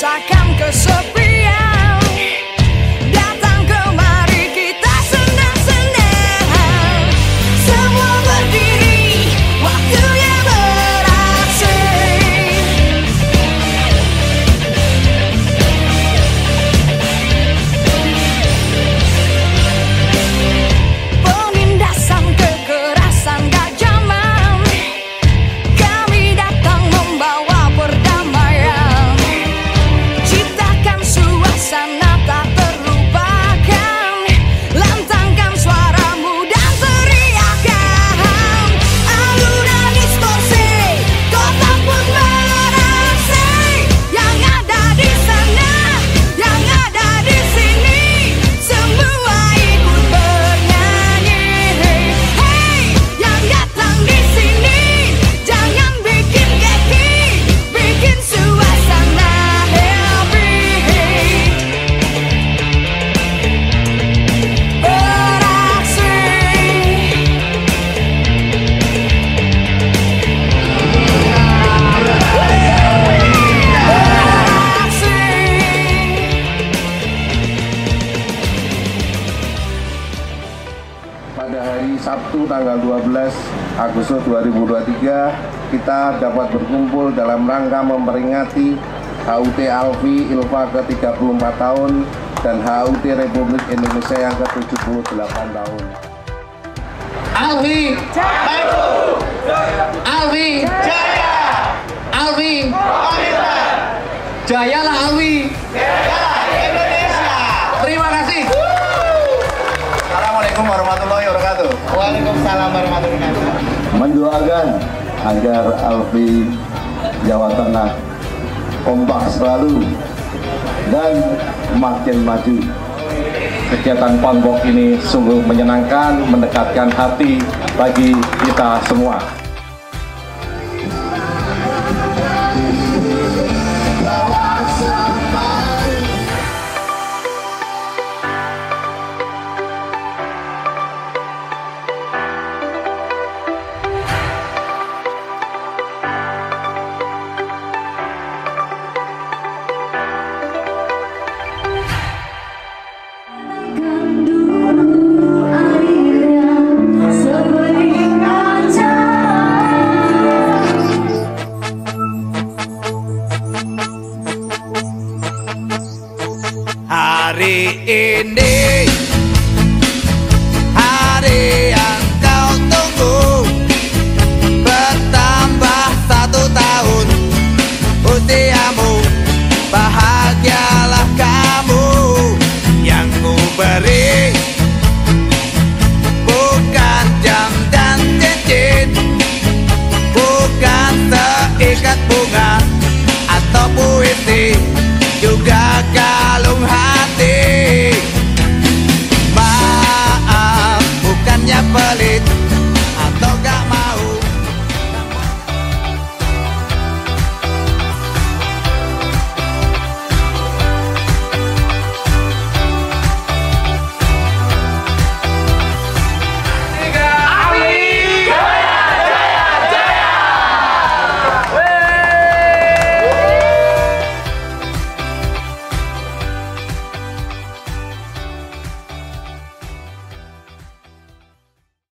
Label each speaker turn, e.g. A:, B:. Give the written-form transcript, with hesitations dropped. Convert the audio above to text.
A: rasakan kesepian, datang kemari kita senang-senang. Semua berdiri, waktunya beraksi. Penindasan kekerasan gak zaman, kami datang membawa perdamaian. Ciptakan suasana tak terlupakan, lantangkan suaramu dan teriakan. Alunan distorsi, kota pun beraksi. Yang ada di sana, yang ada di sini, semua ikut bernyanyi. Hey, yang datang di sini, jangan bikin keki, bikin suasana happy. Beraksi.
B: Pada hari Sabtu tanggal 12 Agustus 2023 kita dapat berkumpul dalam rangka memperingati HUT Alfi Ilva ke-34 tahun dan HUT Republik Indonesia yang ke-78 tahun.
C: Alfi maju, Alfi jaya, Alfi komitmen, jayalah Alfi, jayalah Indonesia. Terima kasih.
B: Assalamualaikum warahmatullahi wabarakatuh.
C: Waalaikumsalam warahmatullahi wabarakatuh.
B: Mendoakan agar Alfi Jawa Tengah kompak selalu dan makin maju.
D: Kegiatan Ponpok ini sungguh menyenangkan, mendekatkan hati bagi kita semua.
A: Hari ini, hari yang kau tunggu, bertambah 1 tahun usiamu. Bahagialah kamu, yang ku beri bukan jam dan cincin, bukan seikat bunga atau puisi, juga kau